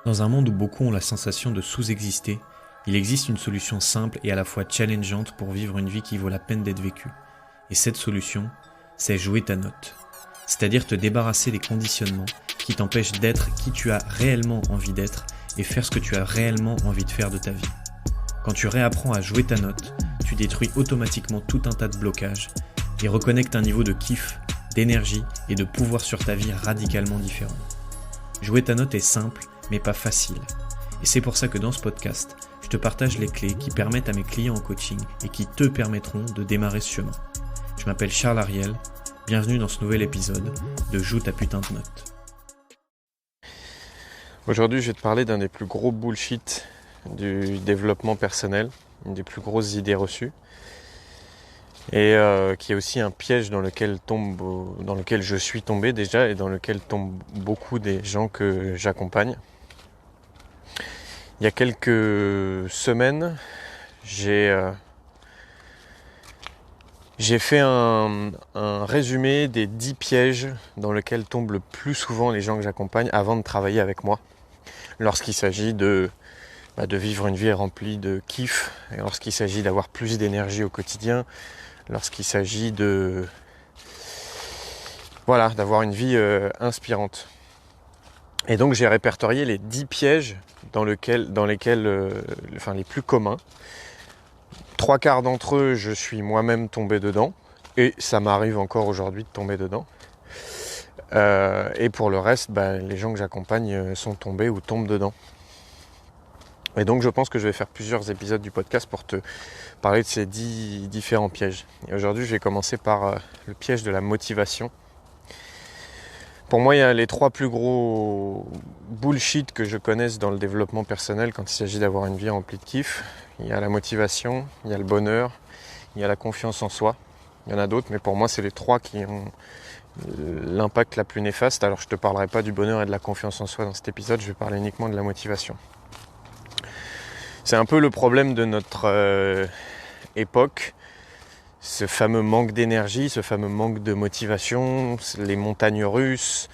Dans un monde où beaucoup ont la sensation de sous-exister, il existe une solution simple et à la fois challengeante pour vivre une vie qui vaut la peine d'être vécue. Et cette solution, c'est jouer ta note. C'est-à-dire te débarrasser des conditionnements qui t'empêchent d'être qui tu as réellement envie d'être et faire ce que tu as réellement envie de faire de ta vie. Quand tu réapprends à jouer ta note, tu détruis automatiquement tout un tas de blocages et reconnectes un niveau de kiff, d'énergie et de pouvoir sur ta vie radicalement différent. Jouer ta note est simple, mais pas facile. Et c'est pour ça que dans ce podcast, je te partage les clés qui permettent à mes clients en coaching et qui te permettront de démarrer ce chemin. Je m'appelle Charles Ariel, bienvenue dans ce nouvel épisode de Joue ta putain de note. Aujourd'hui, je vais te parler d'un des plus gros bullshit du développement personnel, une des plus grosses idées reçues, et qui est aussi un piège dans lequel je suis tombé déjà et dans lequel tombent beaucoup des gens que j'accompagne. Il y a quelques semaines, j'ai fait un résumé des 10 pièges dans lesquels tombent le plus souvent les gens que j'accompagne avant de travailler avec moi, lorsqu'il s'agit de vivre une vie remplie de kiff, et lorsqu'il s'agit d'avoir plus d'énergie au quotidien, lorsqu'il s'agit d'avoir une vie inspirante. Et donc j'ai répertorié les 10 pièges dans lesquels les plus communs. 3/4 d'entre eux, je suis moi-même tombé dedans, et ça m'arrive encore aujourd'hui de tomber dedans. Et pour le reste, les gens que j'accompagne sont tombés ou tombent dedans. Et donc je pense que je vais faire plusieurs épisodes du podcast pour te parler de ces 10 différents pièges. Et aujourd'hui, je vais commencer par le piège de la motivation. Pour moi, il y a les 3 plus gros bullshit que je connaisse dans le développement personnel quand il s'agit d'avoir une vie remplie de kiff. Il y a la motivation, il y a le bonheur, il y a la confiance en soi. Il y en a d'autres, mais pour moi, c'est les 3 qui ont l'impact la plus néfaste. Alors, je ne te parlerai pas du bonheur et de la confiance en soi dans cet épisode, je vais parler uniquement de la motivation. C'est un peu le problème de notre époque. Ce fameux manque d'énergie, ce fameux manque de motivation, les montagnes russes,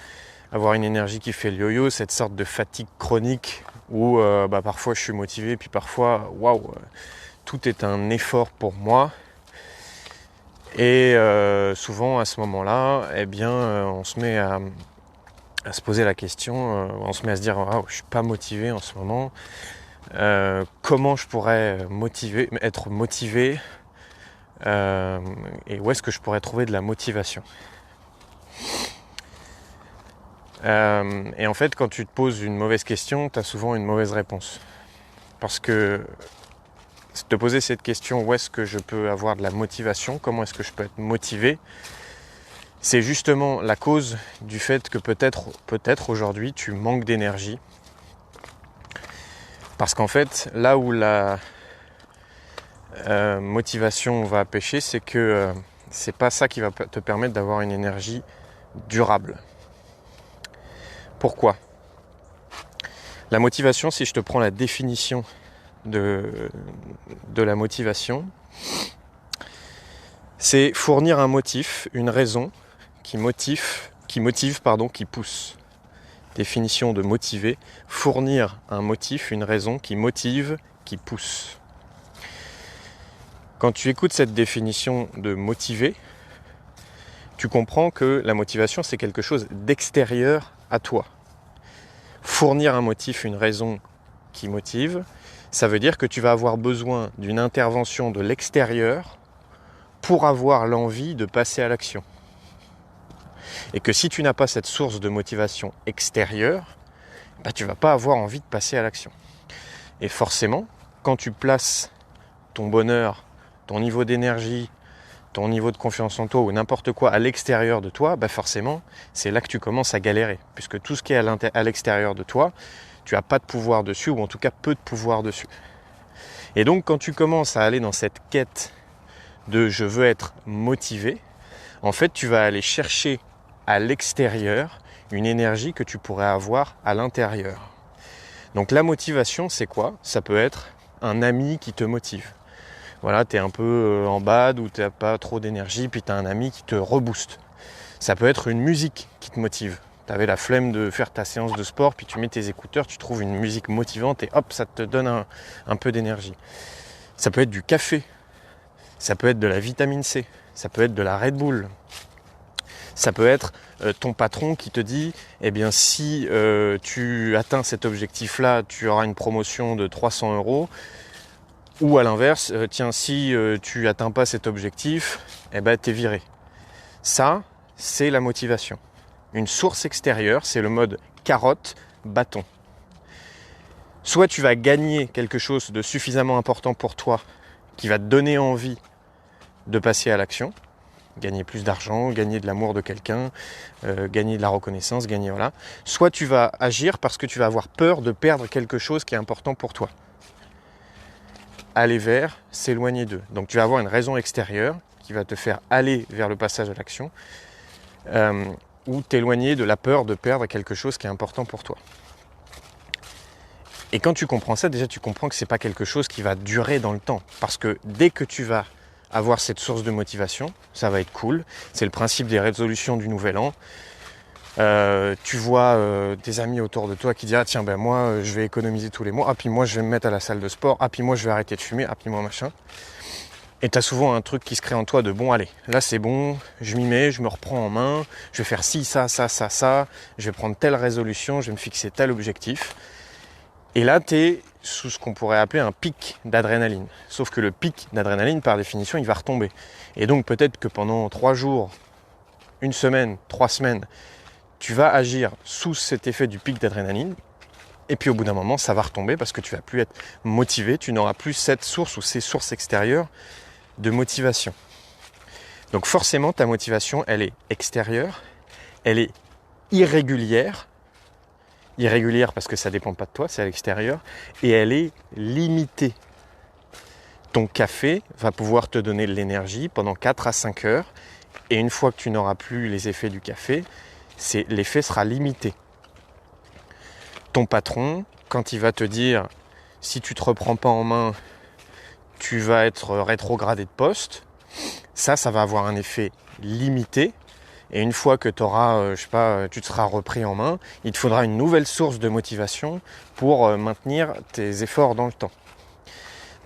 avoir une énergie qui fait le yo-yo, cette sorte de fatigue chronique où parfois je suis motivé, puis parfois, tout est un effort pour moi. Et souvent à ce moment-là, on se met à se poser la question, on se met à se dire « je suis pas motivé en ce moment, comment je pourrais être motivé ?» et où est-ce que je pourrais trouver de la motivation. Et en fait, quand tu te poses une mauvaise question, tu as souvent une mauvaise réponse. Parce que te poser cette question, où est-ce que je peux avoir de la motivation, comment est-ce que je peux être motivé, c'est justement la cause du fait que peut-être aujourd'hui tu manques d'énergie. Parce qu'en fait, là où la motivation va pêcher, c'est que c'est pas ça qui va te permettre d'avoir une énergie durable. Pourquoi ? La motivation, si je te prends la définition de la motivation, c'est fournir un motif, une raison qui pousse. Définition de motiver, fournir un motif, une raison qui motive, qui pousse. Quand tu écoutes cette définition de motiver, tu comprends que la motivation, c'est quelque chose d'extérieur à toi. Fournir un motif, une raison qui motive, ça veut dire que tu vas avoir besoin d'une intervention de l'extérieur pour avoir l'envie de passer à l'action. Et que si tu n'as pas cette source de motivation extérieure, tu ne vas pas avoir envie de passer à l'action. Et forcément, quand tu places ton bonheur, ton niveau d'énergie, ton niveau de confiance en toi ou n'importe quoi à l'extérieur de toi, forcément, c'est là que tu commences à galérer. Puisque tout ce qui est à l'extérieur de toi, tu n'as pas de pouvoir dessus, ou en tout cas peu de pouvoir dessus. Et donc, quand tu commences à aller dans cette quête de « je veux être motivé », en fait, tu vas aller chercher à l'extérieur une énergie que tu pourrais avoir à l'intérieur. Donc la motivation, c'est quoi ? Ça peut être un ami qui te motive. Voilà, tu es un peu en bad ou tu n'as pas trop d'énergie, puis tu as un ami qui te rebooste. Ça peut être une musique qui te motive. Tu avais la flemme de faire ta séance de sport, puis tu mets tes écouteurs, tu trouves une musique motivante et hop, ça te donne un peu d'énergie. Ça peut être du café, ça peut être de la vitamine C, ça peut être de la Red Bull. Ça peut être ton patron qui te dit eh bien si tu atteins cet objectif-là, tu auras une promotion de 300 €. Ou à l'inverse, tiens, si tu atteins pas cet objectif, eh ben t'es viré. Ça, c'est la motivation. Une source extérieure, c'est le mode carotte-bâton. Soit tu vas gagner quelque chose de suffisamment important pour toi qui va te donner envie de passer à l'action, gagner plus d'argent, gagner de l'amour de quelqu'un, gagner de la reconnaissance, gagner voilà. Soit tu vas agir parce que tu vas avoir peur de perdre quelque chose qui est important pour toi. Aller vers, s'éloigner d'eux. Donc tu vas avoir une raison extérieure qui va te faire aller vers le passage à l'action ou t'éloigner de la peur de perdre quelque chose qui est important pour toi. Et quand tu comprends ça, déjà tu comprends que ce n'est pas quelque chose qui va durer dans le temps. Parce que dès que tu vas avoir cette source de motivation, ça va être cool. C'est le principe des résolutions du nouvel an. Tu vois des amis autour de toi qui disent ah tiens ben moi je vais économiser tous les mois, ah puis moi je vais me mettre à la salle de sport, ah puis moi je vais arrêter de fumer, ah puis moi machin. Et tu as souvent un truc qui se crée en toi de bon allez, là c'est bon, je m'y mets, je me reprends en main, je vais faire ci, ça, je vais prendre telle résolution, je vais me fixer tel objectif. Et là tu es sous ce qu'on pourrait appeler un pic d'adrénaline. Sauf que le pic d'adrénaline par définition il va retomber. Et donc peut-être que pendant 3 jours, 1 semaine, 3 semaines, tu vas agir sous cet effet du pic d'adrénaline et puis au bout d'un moment ça va retomber parce que tu ne vas plus être motivé, tu n'auras plus cette source ou ces sources extérieures de motivation. Donc forcément ta motivation elle est extérieure, elle est irrégulière parce que ça ne dépend pas de toi, c'est à l'extérieur, et elle est limitée. Ton café va pouvoir te donner de l'énergie pendant 4 à 5 heures et une fois que tu n'auras plus les effets du café, l'effet sera limité. Ton patron, quand il va te dire si tu ne te reprends pas en main, tu vas être rétrogradé de poste, ça va avoir un effet limité. Et une fois que tu te seras repris en main, il te faudra une nouvelle source de motivation pour maintenir tes efforts dans le temps.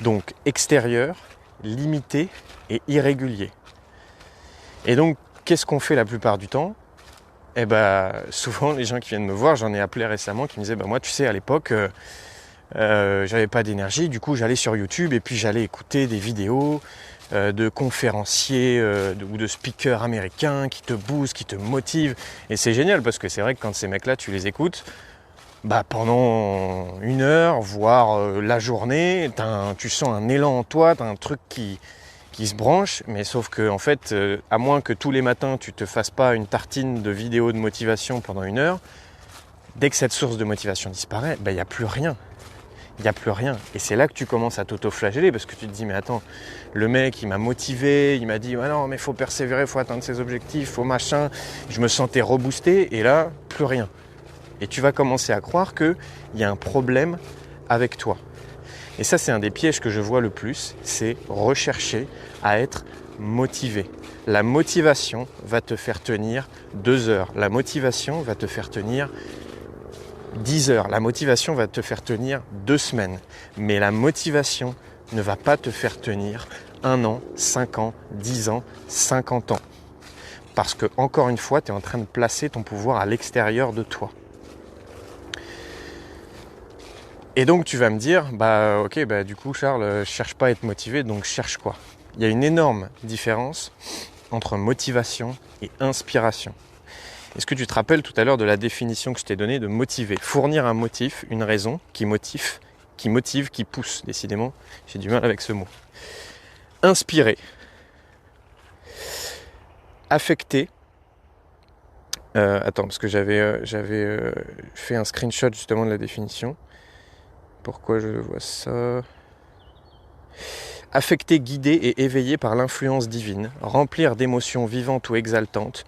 Donc extérieur, limité et irrégulier. Et donc, qu'est-ce qu'on fait la plupart du temps ? Eh ben, souvent, les gens qui viennent me voir, j'en ai appelé récemment, qui me disaient moi, tu sais, à l'époque, j'avais pas d'énergie, du coup, j'allais sur YouTube et puis j'allais écouter des vidéos de conférenciers ou de speakers américains qui te boostent, qui te motivent. Et c'est génial parce que c'est vrai que quand ces mecs-là, tu les écoutes, pendant 1 heure, voire la journée, tu sens un élan en toi, tu as un truc qui se branche, mais sauf que en fait, à moins que tous les matins tu te fasses pas une tartine de vidéos de motivation pendant 1 heure, dès que cette source de motivation disparaît, il n'y a plus rien. Il n'y a plus rien. Et c'est là que tu commences à t'auto-flageller parce que tu te dis mais attends, le mec il m'a motivé, il m'a dit non mais il faut persévérer, il faut atteindre ses objectifs, il faut machin. Je me sentais reboosté et là, plus rien. Et tu vas commencer à croire qu'il y a un problème avec toi. Et ça c'est un des pièges que je vois le plus, c'est rechercher à être motivé. La motivation va te faire tenir 2 heures. La motivation va te faire tenir 10 heures. La motivation va te faire tenir 2 semaines. Mais la motivation ne va pas te faire tenir 1 an, 5 ans, 10 ans, 50 ans. Parce que, encore une fois, tu es en train de placer ton pouvoir à l'extérieur de toi. Et donc tu vas me dire, du coup Charles, je cherche pas à être motivé, donc je cherche quoi ? Il y a une énorme différence entre motivation et inspiration. Est-ce que tu te rappelles tout à l'heure de la définition que je t'ai donnée de motiver ? Fournir un motif, une raison qui motive, qui pousse. Décidément, j'ai du mal avec ce mot. Inspirer. Affecter. Parce que j'avais fait un screenshot justement de la définition. Pourquoi je vois ça ? Affecter, guider et éveiller par l'influence divine. Remplir d'émotions vivantes ou exaltantes.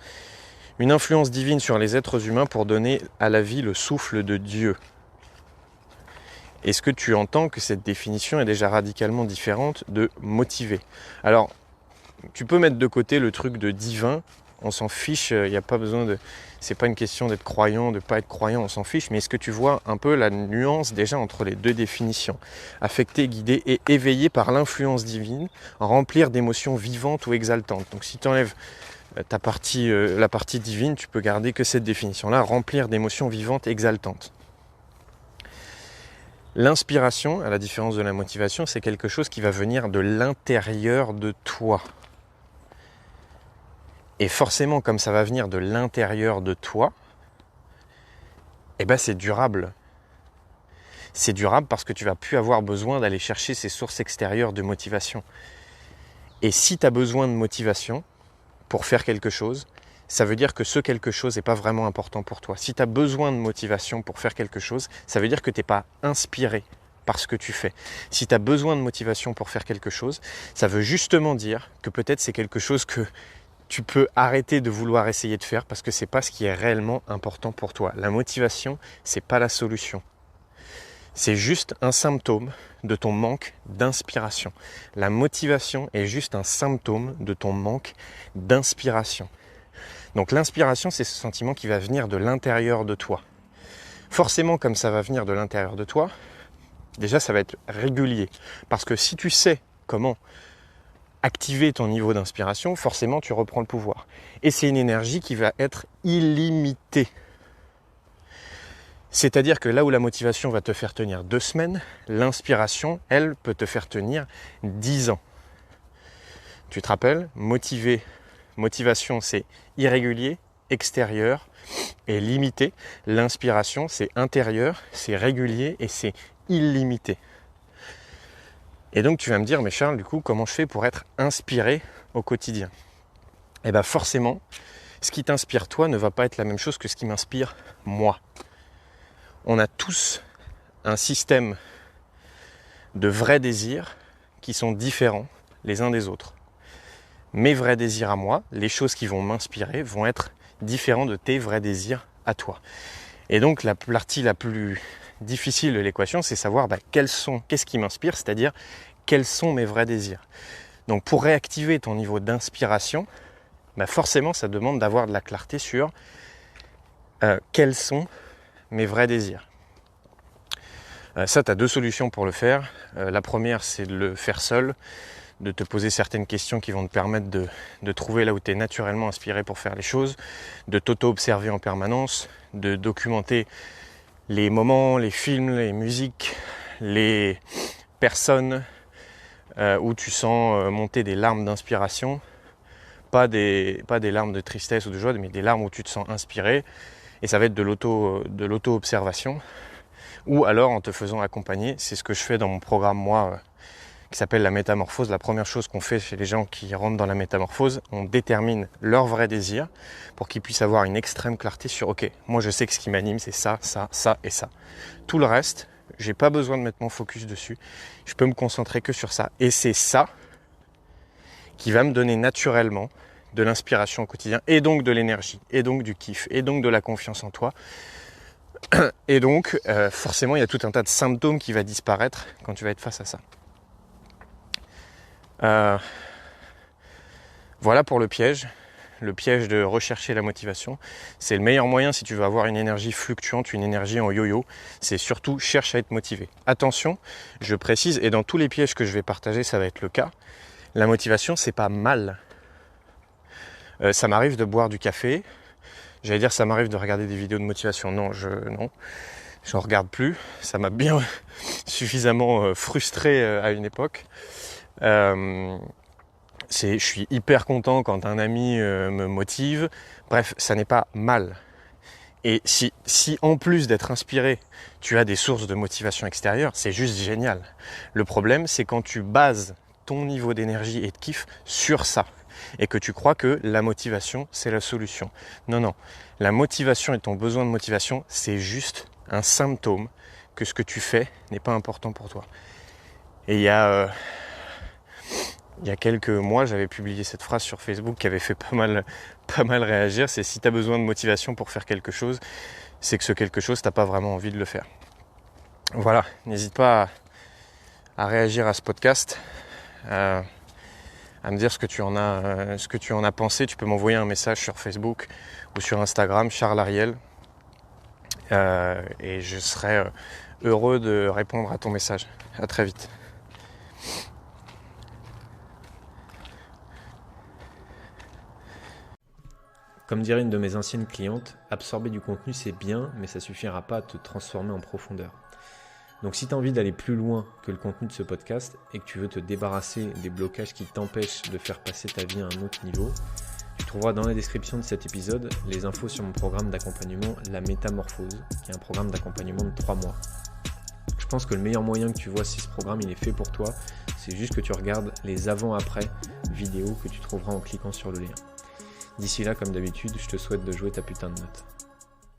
Une influence divine sur les êtres humains pour donner à la vie le souffle de Dieu. Est-ce que tu entends que cette définition est déjà radicalement différente de motiver ? Alors, tu peux mettre de côté le truc de divin on s'en fiche, il n'y a pas besoin de... C'est pas une question d'être croyant, de ne pas être croyant, on s'en fiche, mais est-ce que tu vois un peu la nuance déjà entre les deux définitions? Affecté, guidé et éveillé par l'influence divine, remplir d'émotions vivantes ou exaltantes. Donc si tu enlèves la partie divine, tu peux garder que cette définition-là, remplir d'émotions vivantes et exaltantes. L'inspiration, à la différence de la motivation, c'est quelque chose qui va venir de l'intérieur de toi. Et forcément, comme ça va venir de l'intérieur de toi, c'est durable. C'est durable parce que tu vas plus avoir besoin d'aller chercher ces sources extérieures de motivation. Et si tu as besoin de motivation pour faire quelque chose, ça veut dire que ce quelque chose n'est pas vraiment important pour toi. Si tu as besoin de motivation pour faire quelque chose, ça veut dire que tu n'es pas inspiré par ce que tu fais. Si tu as besoin de motivation pour faire quelque chose, ça veut justement dire que peut-être c'est quelque chose que tu peux arrêter de vouloir essayer de faire parce que c'est pas ce qui est réellement important pour toi. La motivation, c'est pas la solution. C'est juste un symptôme de ton manque d'inspiration. La motivation est juste un symptôme de ton manque d'inspiration. Donc l'inspiration, c'est ce sentiment qui va venir de l'intérieur de toi. Forcément, comme ça va venir de l'intérieur de toi, déjà ça va être régulier. Parce que si tu sais comment activer ton niveau d'inspiration, forcément tu reprends le pouvoir. Et c'est une énergie qui va être illimitée. C'est-à-dire que là où la motivation va te faire tenir 2 semaines, l'inspiration, elle, peut te faire tenir 10 ans. Tu te rappelles, motivation, c'est irrégulier, extérieur et limité. L'inspiration, c'est intérieur, c'est régulier et c'est illimité. Et donc tu vas me dire, mais Charles, du coup, comment je fais pour être inspiré au quotidien? Forcément, ce qui t'inspire toi ne va pas être la même chose que ce qui m'inspire moi. On a tous un système de vrais désirs qui sont différents les uns des autres. Mes vrais désirs à moi, les choses qui vont m'inspirer, vont être différents de tes vrais désirs à toi. Et donc la partie la plus difficile de l'équation, c'est savoir qu'est-ce qui m'inspire, c'est-à-dire quels sont mes vrais désirs. Donc pour réactiver ton niveau d'inspiration, forcément ça demande d'avoir de la clarté sur quels sont mes vrais désirs. Ça, tu as 2 solutions pour le faire. La première, c'est de le faire seul, de te poser certaines questions qui vont te permettre de trouver là où tu es naturellement inspiré pour faire les choses, de t'auto-observer en permanence, de documenter les moments, les films, les musiques, les personnes où tu sens monter des larmes d'inspiration, pas des larmes de tristesse ou de joie, mais des larmes où tu te sens inspiré, et ça va être de l'auto-observation, ou alors en te faisant accompagner. C'est ce que je fais dans mon programme, moi, qui s'appelle la métamorphose. La première chose qu'on fait chez les gens qui rentrent dans la métamorphose, on détermine leur vrai désir pour qu'ils puissent avoir une extrême clarté sur « Ok, moi je sais que ce qui m'anime, c'est ça, ça, ça et ça. » Tout le reste, j'ai pas besoin de mettre mon focus dessus. Je peux me concentrer que sur ça. Et c'est ça qui va me donner naturellement de l'inspiration au quotidien, et donc de l'énergie, et donc du kiff, et donc de la confiance en toi. Et donc, forcément, il y a tout un tas de symptômes qui vont disparaître quand tu vas être face à ça. Voilà pour le piège de rechercher la motivation. C'est le meilleur moyen si tu veux avoir une énergie fluctuante, une énergie en yo-yo. C'est surtout cherche à être motivé. Attention, je précise, et dans tous les pièges que je vais partager, ça va être le cas. La motivation, c'est pas mal. Ça m'arrive de boire du café. J'allais dire ça m'arrive de regarder des vidéos de motivation. Non, j'en regarde plus. Ça m'a bien suffisamment frustré à une époque. Je suis hyper content quand un ami me motive. Bref, ça n'est pas mal. Et si en plus d'être inspiré, tu as des sources de motivation extérieure, c'est juste génial. Le problème, c'est quand tu bases ton niveau d'énergie et de kiff sur ça, et que tu crois que la motivation, c'est la solution. Non. La motivation et ton besoin de motivation, c'est juste un symptôme que ce que tu fais n'est pas important pour toi. Et il y a quelques mois, j'avais publié cette phrase sur Facebook qui avait fait pas mal réagir. C'est si tu as besoin de motivation pour faire quelque chose, c'est que ce quelque chose, tu n'as pas vraiment envie de le faire. Voilà, n'hésite pas à réagir à ce podcast, à à me dire ce que tu en as pensé. Tu peux m'envoyer un message sur Facebook ou sur Instagram, Charles Ariel, et je serai heureux de répondre à ton message. À très vite. Comme dirait une de mes anciennes clientes, absorber du contenu c'est bien, mais ça suffira pas à te transformer en profondeur. Donc si tu as envie d'aller plus loin que le contenu de ce podcast et que tu veux te débarrasser des blocages qui t'empêchent de faire passer ta vie à un autre niveau, tu trouveras dans la description de cet épisode les infos sur mon programme d'accompagnement La Métamorphose, qui est un programme d'accompagnement de 3 mois. Je pense que le meilleur moyen que tu vois si ce programme il est fait pour toi, c'est juste que tu regardes les avant-après vidéos que tu trouveras en cliquant sur le lien. D'ici là, comme d'habitude, je te souhaite de jouer ta putain de note.